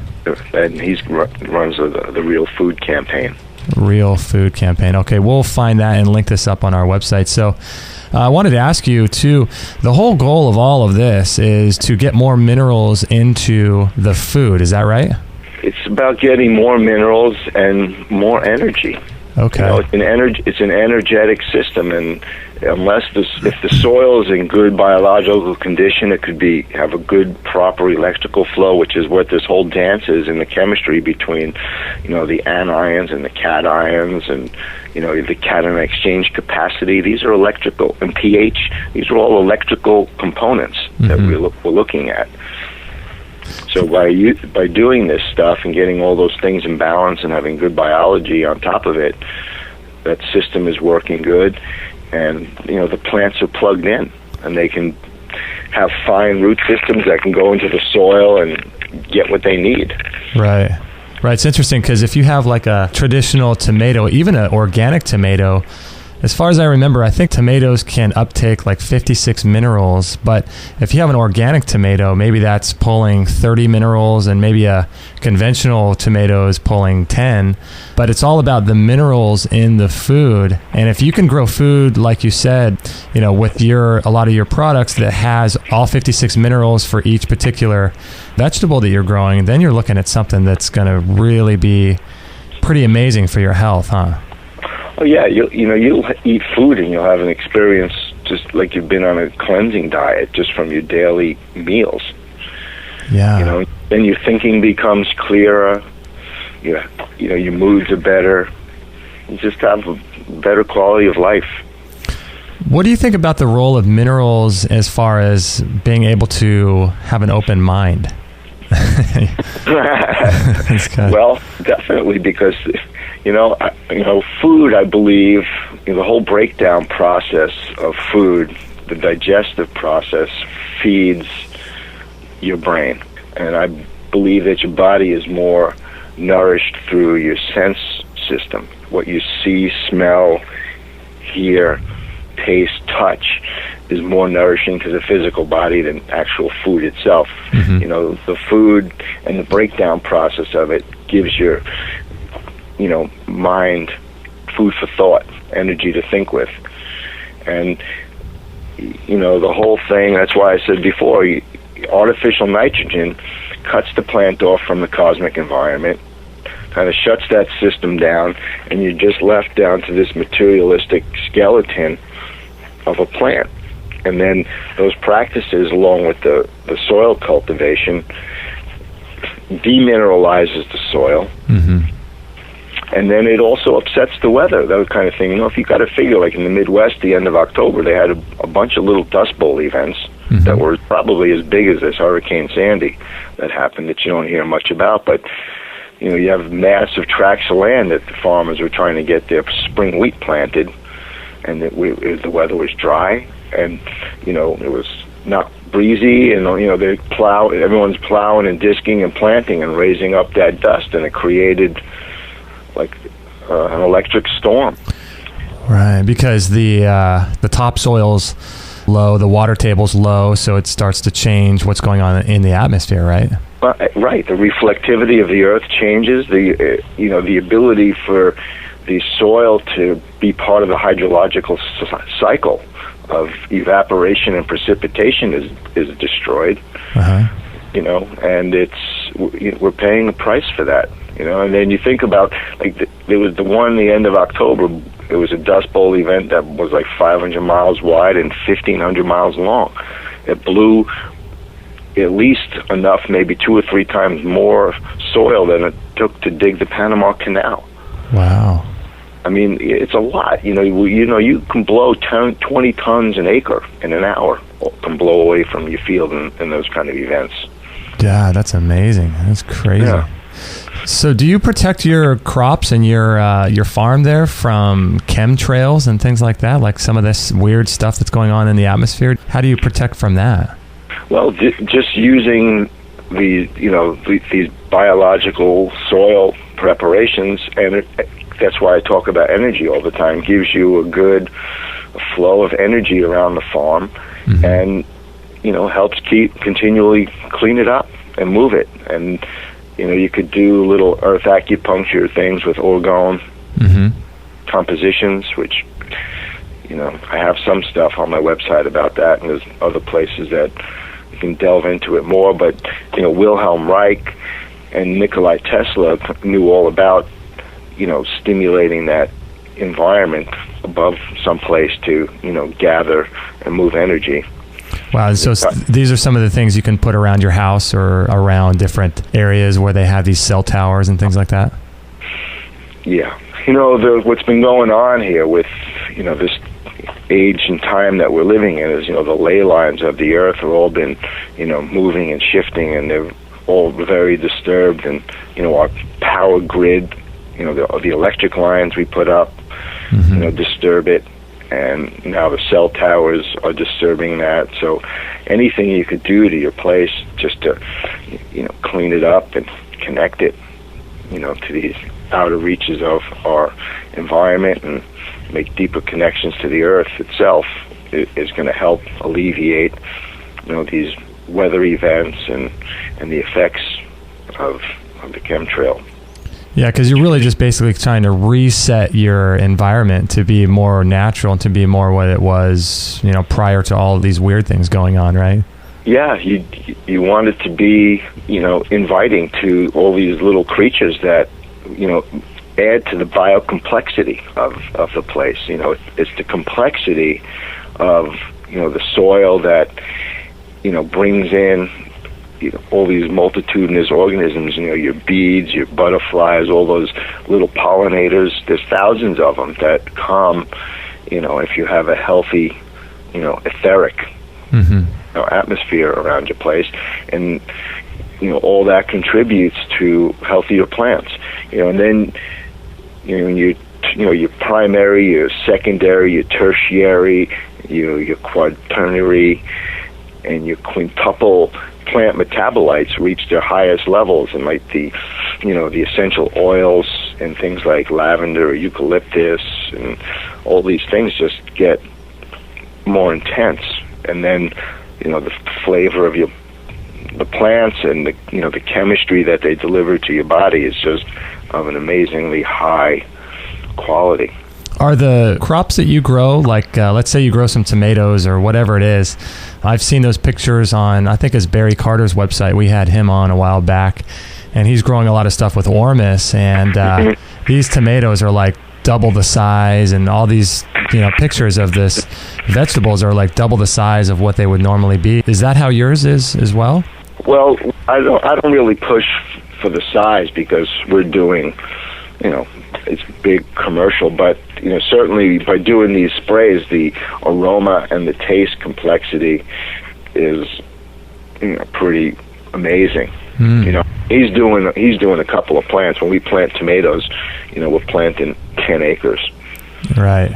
[SPEAKER 2] And he runs the Real Food Campaign.
[SPEAKER 1] Real Food Campaign. Okay, we'll find that and link this up on our website. So I wanted to ask you, too, the whole goal of all of this is to get more minerals into the food. Is that right? It's
[SPEAKER 2] about getting more minerals and more energy.
[SPEAKER 1] Okay.
[SPEAKER 2] It's an energetic system, and if the soil is in good biological condition, it could have a good, proper electrical flow, which is what this whole dance is in the chemistry between, the anions and the cations, and the cation exchange capacity. These are electrical, and pH. These are all electrical components that we're looking at. So by doing this stuff and getting all those things in balance and having good biology on top of it, that system is working good, and the plants are plugged in, and they can have fine root systems that can go into the soil and get what they need.
[SPEAKER 1] Right. It's interesting because if you have like a traditional tomato, even an organic tomato, as far as I remember, I think tomatoes can uptake like 56 minerals, but if you have an organic tomato, maybe that's pulling 30 minerals, and maybe a conventional tomato is pulling 10, but it's all about the minerals in the food. And if you can grow food, like you said, with a lot of your products that has all 56 minerals for each particular vegetable that you're growing, then you're looking at something that's going to really be pretty amazing for your health, huh?
[SPEAKER 2] Oh yeah, you'll eat food and you'll have an experience just like you've been on a cleansing diet just from your daily meals.
[SPEAKER 1] Yeah.
[SPEAKER 2] Then your thinking becomes clearer. Your moods are better. You just have a better quality of life.
[SPEAKER 1] What do you think about the role of minerals as far as being able to have an open mind?
[SPEAKER 2] Well, definitely, because food, I believe, the whole breakdown process of food, the digestive process, feeds your brain. And I believe that your body is more nourished through your sense system. What you see, smell, hear, taste, touch is more nourishing to the physical body than actual food itself. Mm-hmm. The food and the breakdown process of it gives your mind food for thought, energy to think with. And the whole thing, that's why I said before, artificial nitrogen cuts the plant off from the cosmic environment, kind of shuts that system down, and you're just left down to this materialistic skeleton of a plant. And then those practices, along with the soil cultivation, demineralizes the soil. Mm-hmm. And then it also upsets the weather, that kind of thing. If you got to figure, like in the Midwest, the end of October, they had a bunch of little Dust Bowl events mm-hmm. that were probably as big as this Hurricane Sandy that happened that you don't hear much about. But, you have massive tracts of land that the farmers were trying to get their spring wheat planted, and the weather was dry, and, it was not breezy, and, everyone's plowing and disking and planting and raising up that dust, and it created like an electric storm.
[SPEAKER 1] Right, because the topsoil's low, the water table's low, so it starts to change what's going on in the atmosphere, right?
[SPEAKER 2] Right. The reflectivity of the earth changes. The ability for the soil to be part of the hydrological cycle of evaporation and precipitation is destroyed. Uh-huh. And we're paying a price for that. And then you think about, there was the end of October, it was a Dust Bowl event that was like 500 miles wide and 1,500 miles long. It blew at least enough, maybe 2 or 3 times more soil than it took to dig the Panama Canal.
[SPEAKER 1] Wow.
[SPEAKER 2] I mean, it's a lot. You can blow 20 tons an acre in an hour, can blow away from your field in those kind of events.
[SPEAKER 1] Yeah, that's amazing. That's crazy. Yeah. So do you protect your crops and your farm there from chemtrails and things like that, like some of this weird stuff that's going on in the atmosphere? How do you protect from that?
[SPEAKER 2] Well, just using these biological soil preparations, and that's why I talk about energy all the time, gives you a good flow of energy around the farm, mm-hmm. and helps continually clean it up and move it. And you could do little earth acupuncture things with orgone mm-hmm. compositions, which I have some stuff on my website about that, and there's other places that you can delve into it more. But Wilhelm Reich and Nikola Tesla knew all about stimulating that environment above some place to gather and move energy.
[SPEAKER 1] Wow, so these are some of the things you can put around your house or around different areas where they have these cell towers and things like that?
[SPEAKER 2] Yeah. What's been going on here with, this age and time that we're living in is, the ley lines of the earth have all been, moving and shifting, and they're all very disturbed, and, our power grid the electric lines we put up, disturb it. And now the cell towers are disturbing that. So anything you could do to your place just to, clean it up and connect it, to these outer reaches of our environment and make deeper connections to the earth itself is going to help alleviate, these weather events and the effects of the chemtrail.
[SPEAKER 1] Yeah, because you're really just basically trying to reset your environment to be more natural and to be more what it was, prior to all of these weird things going on, right?
[SPEAKER 2] Yeah, you want it to be, inviting to all these little creatures that, add to the biocomplexity of the place. It's the complexity of, the soil that, brings in, all these multitudinous organisms, your bees, your butterflies, all those little pollinators. There's thousands of them that come, if you have a healthy, etheric atmosphere around your place. And, all that contributes to healthier plants. And then, your primary, your secondary, your tertiary, your quaternary, and your quintuple plant metabolites reach their highest levels, and like the essential oils and things like lavender or eucalyptus and all these things just get more intense. And then the flavor of the plants and the chemistry that they deliver to your body is just of an amazingly high quality.
[SPEAKER 1] Are the crops that you grow, like let's say you grow some tomatoes or whatever it is, I've seen those pictures on, I think it's Barry Carter's website. We had him on a while back, and he's growing a lot of stuff with ormus, and these tomatoes are like double the size, and all these pictures of this vegetables are like double the size of what they would normally be. Is that how yours is as well?
[SPEAKER 2] Well, I don't really push for the size because we're doing, it's big commercial, but certainly by doing these sprays, the aroma and the taste complexity is pretty amazing. He's doing a couple of plants. When we plant tomatoes, we're planting 10 acres.
[SPEAKER 1] Right.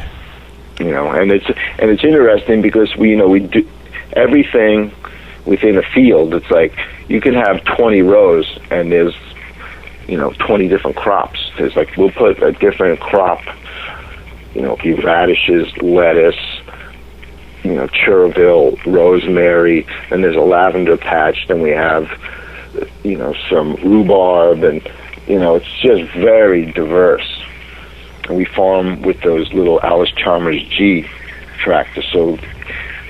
[SPEAKER 2] And it's interesting because we do everything within a field. It's like you can have 20 rows and there's 20 different crops. There's like, we'll put a different crop, radishes, lettuce, chervil, rosemary, and there's a lavender patch. Then we have, some rhubarb, and, it's just very diverse. And we farm with those little Alice Chalmers G tractors. So,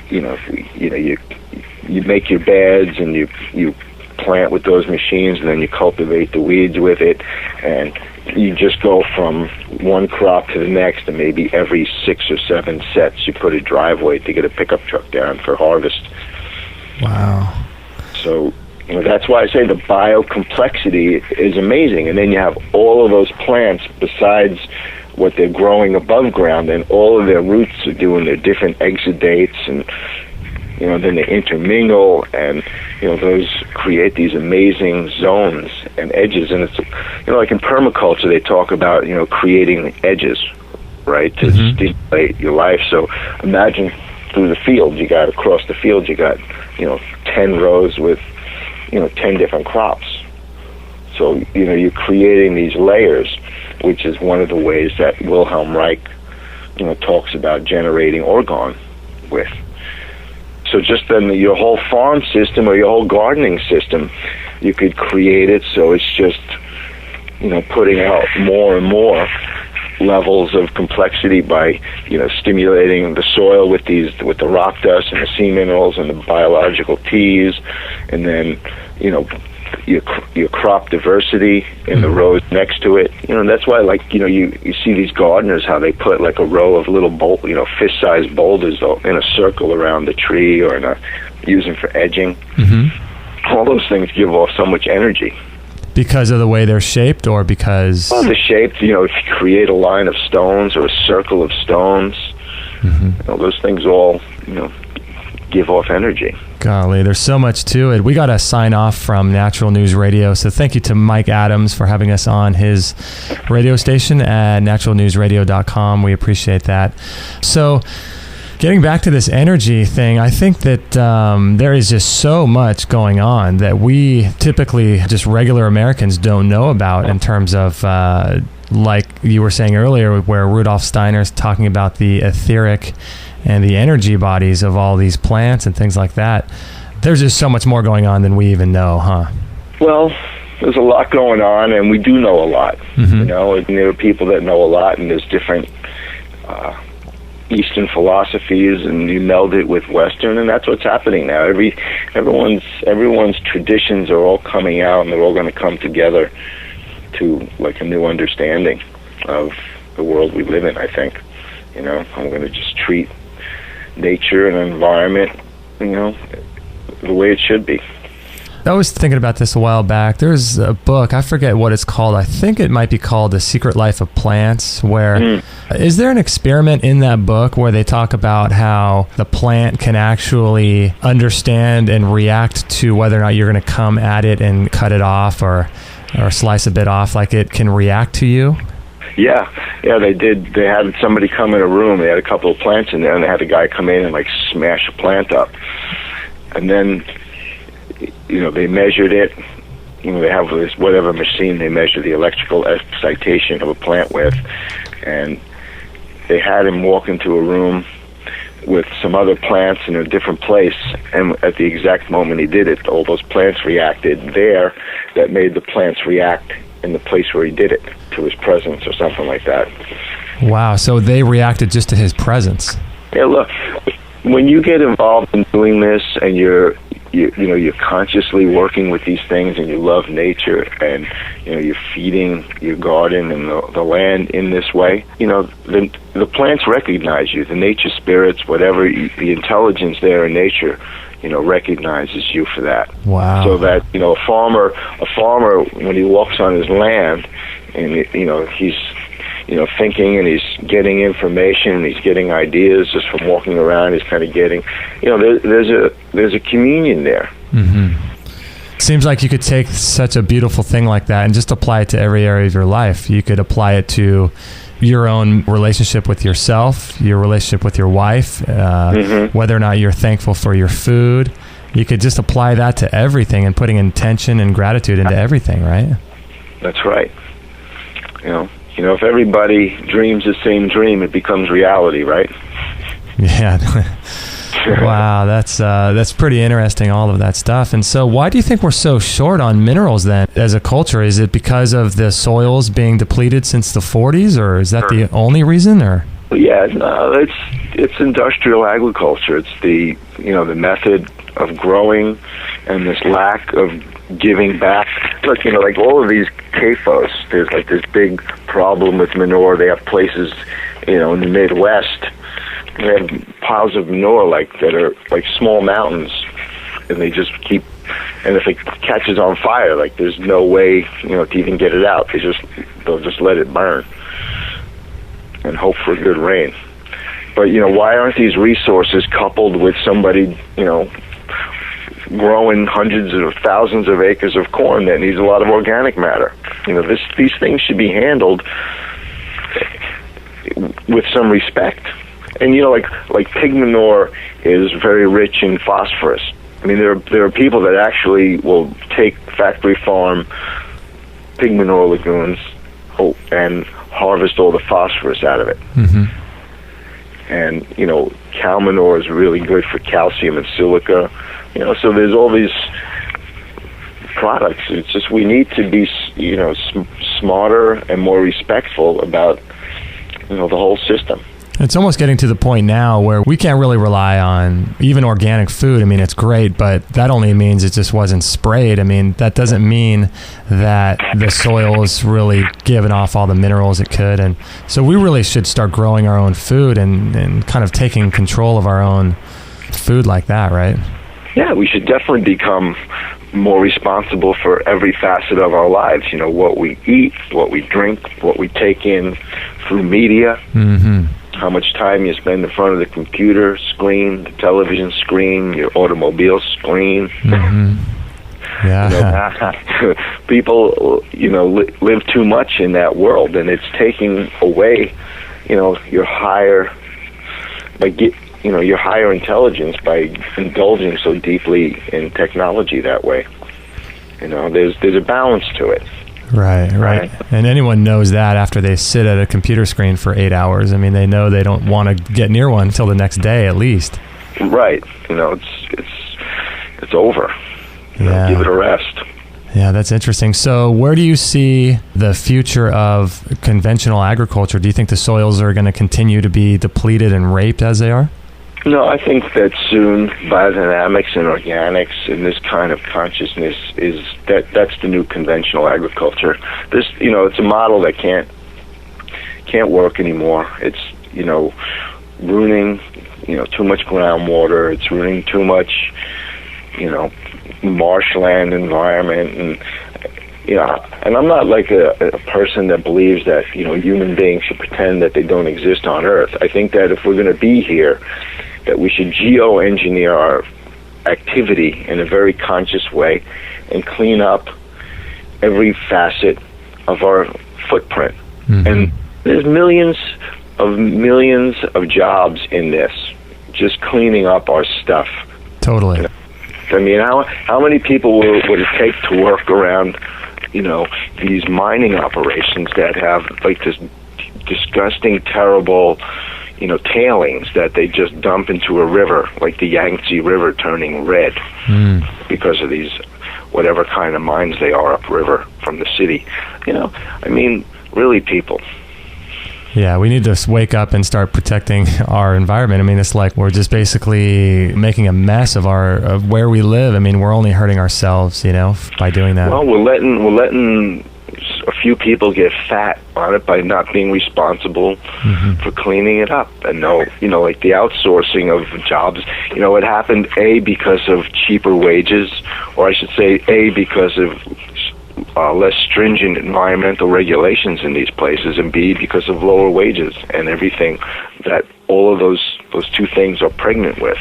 [SPEAKER 2] you make your beds and you plant with those machines, and then you cultivate the weeds with it, and you just go from one crop to the next, and maybe every 6 or 7 sets you put a driveway to get a pickup truck down for harvest.
[SPEAKER 1] Wow.
[SPEAKER 2] So that's why I say the biocomplexity is amazing. And then you have all of those plants besides what they're growing above ground, and all of their roots are doing their different exudates, and then they intermingle, and those create these amazing zones and edges. And it's like in permaculture, they talk about creating edges, right, to stimulate your life. So imagine through the field, across the field, you got 10 rows with 10 different crops. So you're creating these layers, which is one of the ways that Wilhelm Reich talks about generating orgone with. So just then your whole farm system or your whole gardening system, you could create it so it's just, putting out more and more levels of complexity by, stimulating the soil with the rock dust and the sea minerals and the biological teas, and then, your crop diversity in the rows next to it. That's why, you see these gardeners, how they put like a row of little fist-sized boulders in a circle around the tree, or use them for edging. All those things give off so much energy.
[SPEAKER 1] Because of the way they're shaped, or because...
[SPEAKER 2] Well, the shape, if you create a line of stones or a circle of stones, those things all, give off energy.
[SPEAKER 1] Golly, there's so much to it. We got to sign off from Natural News Radio. So thank you to Mike Adams for having us on his radio station at naturalnewsradio.com. We appreciate that. So getting back to this energy thing, I think that there is just so much going on that we typically, just regular Americans, don't know about in terms of, like you were saying earlier, where Rudolf Steiner's talking about the etheric and the energy bodies of all these plants and things like that. There's just so much more going on than we even know, huh?
[SPEAKER 2] Well, there's a lot going on, and we do know a lot. You know, and there are people that know a lot, and there's different Eastern philosophies, and you meld it with Western, and that's what's happening now. Everyone's traditions are all coming out, and they're all going to come together to like a new understanding of the world we live in. I think, you know, I'm going to just treat nature and environment, you know, the way it should be.
[SPEAKER 1] I was thinking about this a while back. There's a book, I forget what it's called. I think it might be called The Secret Life of Plants, where is there an experiment in that book where they talk about how the plant can actually understand and react to whether or not you're going to come at it and cut it off or slice a bit off, like it can react to you?
[SPEAKER 2] Yeah, they did. They had somebody come in a room. They had a couple of plants in there, and they had a guy come in and like smash a plant up. And then, you know, they measured it. You know, they have this whatever machine they measure the electrical excitation of a plant with, and they had him walk into a room with some other plants in a different place, and at the exact moment he did it, all those plants reacted there that made the plants react in the place where he did it, to his presence or something like that.
[SPEAKER 1] Wow, so they reacted just to his presence.
[SPEAKER 2] Yeah, look, when you get involved in doing this and you're consciously working with these things, and you love nature, and you know you're feeding your garden and the land in this way, you know the plants recognize you, the nature spirits, whatever the intelligence there in nature, you know, recognizes you for that.
[SPEAKER 1] Wow.
[SPEAKER 2] So that, you know, a farmer when he walks on his land, and you know he's, you know, thinking, and he's getting information, and he's getting ideas just from walking around. He's kind of getting, you know, there's a communion there.
[SPEAKER 1] Seems like you could take such a beautiful thing like that and just apply it to every area of your life. You could apply it to your own relationship with yourself, your relationship with your wife, whether or not you're thankful for your food. You could just apply that to everything, and putting intention and gratitude into everything, right? That's
[SPEAKER 2] right. You know, if everybody dreams the same dream, it becomes reality, right?
[SPEAKER 1] Yeah. Wow, that's pretty interesting, all of that stuff. And so why do you think we're so short on minerals then as a culture? Is it because of the soils being depleted since the 40s, or is that the only reason? Or
[SPEAKER 2] yeah, no, it's industrial agriculture. It's the method of growing, and this lack of giving back. Look, you know, like all of these CAFOs, there's like this big problem with manure. They have places, you know, in the Midwest, they have piles of manure that are like small mountains, and they just keep, and if it catches on fire, like there's no way, you know, to even get it out. They'll just let it burn and hope for good rain. But, you know, why aren't these resources coupled with somebody, you know, growing hundreds of thousands of acres of corn that needs a lot of organic matter? You know, these things should be handled with some respect. And, you know, like pig manure is very rich in phosphorus. I mean, there are people that actually will take factory farm pig manure lagoons and harvest all the phosphorus out of it. And, you know, cow manure is really good for calcium and silica. You know, so there's all these products. It's just we need to be, you know, smarter and more respectful about, you know, the whole system.
[SPEAKER 1] It's almost getting to the point now where we can't really rely on even organic food. I mean, it's great, but that only means it just wasn't sprayed. I mean, that doesn't mean that the soil is really giving off all the minerals it could. And so we really should start growing our own food and kind of taking control of our own food like that, right?
[SPEAKER 2] Yeah, we should definitely become more responsible for every facet of our lives. You know, what we eat, what we drink, what we take in through media. how much time you spend in front of the computer screen, the television screen, your automobile screen.
[SPEAKER 1] Mm-hmm. Yeah.
[SPEAKER 2] People, live too much in that world, and it's taking away, your higher intelligence by indulging so deeply in technology that way. There's a balance to it.
[SPEAKER 1] Right. And anyone knows that after they sit at a computer screen for 8 hours. I mean, they know they don't want to get near one until the next day at least.
[SPEAKER 2] Right. It's over. Give it a rest.
[SPEAKER 1] Yeah, that's interesting. So where do you see the future of conventional agriculture? Do you think the soils are going to continue to be depleted and raped as they are?
[SPEAKER 2] No, I think that soon biodynamics and organics and this kind of consciousness that's the new conventional agriculture. This, it's a model that can't work anymore. It's, ruining, too much groundwater. It's ruining too much, marshland environment, and I'm not like a person that believes that human beings should pretend that they don't exist on Earth. I think that if we're going to be here, that we should geoengineer our activity in a very conscious way and clean up every facet of our footprint. Mm-hmm. And there's millions of jobs in this, just cleaning up our stuff.
[SPEAKER 1] Totally.
[SPEAKER 2] I mean, how many people would it take to work around, these mining operations that have like this disgusting, terrible, tailings that they just dump into a river, like the Yangtze River turning red because of these whatever kind of mines they are upriver from the city. I mean, really, people.
[SPEAKER 1] Yeah, we need to wake up and start protecting our environment. I mean, it's like we're just basically making a mess of where we live. I mean, we're only hurting ourselves, by doing that.
[SPEAKER 2] Well, we're letting a few people get fat on it by not being responsible for cleaning it up. And like the outsourcing of jobs, it happened because of cheaper wages, or I should say because of less stringent environmental regulations in these places, and B, because of lower wages and everything that all of those two things are pregnant with.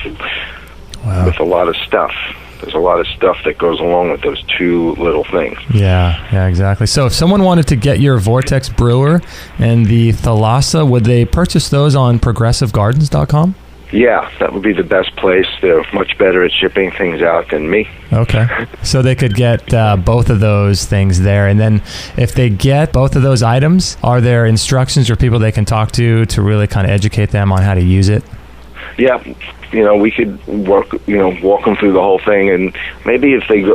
[SPEAKER 1] Wow.
[SPEAKER 2] With a lot of stuff. There's a lot of stuff that goes along with those two little things.
[SPEAKER 1] Yeah, exactly. So if someone wanted to get your Vortex Brewer and the Thalassa, would they purchase those on progressivegardens.com?
[SPEAKER 2] Yeah, that would be the best place. They're much better at shipping things out than me.
[SPEAKER 1] Okay. So they could get both of those things there. And then if they get both of those items, are there instructions or people they can talk to really kind of educate them on how to use it?
[SPEAKER 2] Yeah. We could walk them through the whole thing. And maybe if they go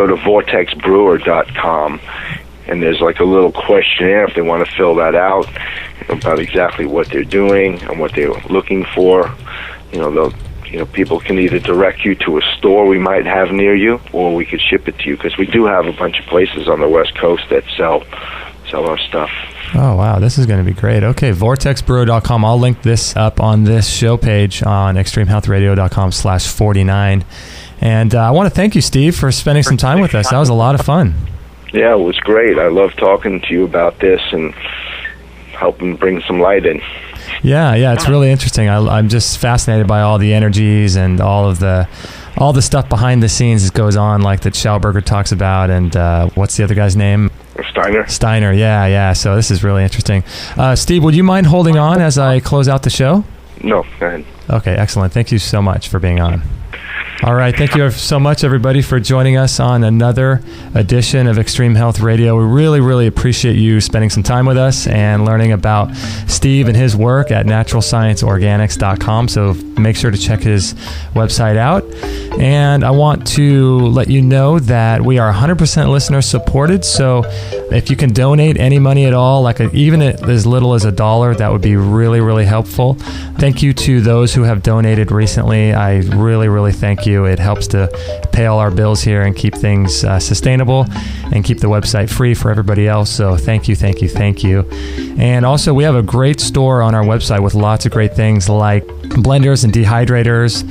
[SPEAKER 2] to vortexbrewer.com, and there's like a little questionnaire if they want to fill that out about exactly what they're doing and what they're looking for. People can either direct you to a store we might have near you, or we could ship it to you, because we do have a bunch of places on the West Coast that sell our stuff.
[SPEAKER 1] Oh, wow. This is going to be great. Okay, vortexbrewer.com. I'll link this up on this show page on extremehealthradio.com/49. And I want to thank you, Steve, for spending some time with us. That was a lot of fun.
[SPEAKER 2] Yeah, it was great. I love talking to you about this and helping bring some light in.
[SPEAKER 1] Yeah, it's really interesting. I'm just fascinated by all the energies and all the stuff behind the scenes that goes on, like that Schauberger talks about. And what's the other guy's name? Steiner, yeah. So this is really interesting. Steve, would you mind holding on as I close out the show?
[SPEAKER 2] No, go ahead.
[SPEAKER 1] Okay, excellent. Thank you so much for being on. All right. Thank you so much, everybody, for joining us on another edition of Extreme Health Radio. We really, really appreciate you spending some time with us and learning about Steve and his work at naturalscienceorganics.com. So make sure to check his website out. And I want to let you know that we are 100% listener supported. So if you can donate any money at all, even as little as $1, that would be really, really helpful. Thank you to those who have donated recently. I really, really thank you. It helps to pay all our bills here and keep things sustainable and keep the website free for everybody else. So thank you. And also, we have a great store on our website with lots of great things like blenders and dehydrators,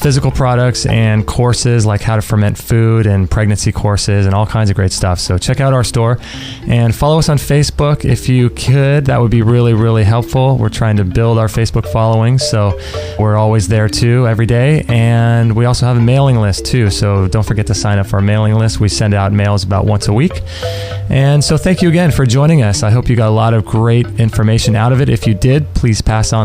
[SPEAKER 1] physical products and courses like how to ferment food and pregnancy courses and all kinds of great stuff. So check out our store and follow us on Facebook if you could. That would be really, really helpful. We're trying to build our Facebook following, so we're always there too every day. And we also have a mailing list too, so don't forget to sign up for our mailing list. We send out mails about once a week. And so thank you again for joining us. I hope you got a lot of great information out of it. If you did, please pass on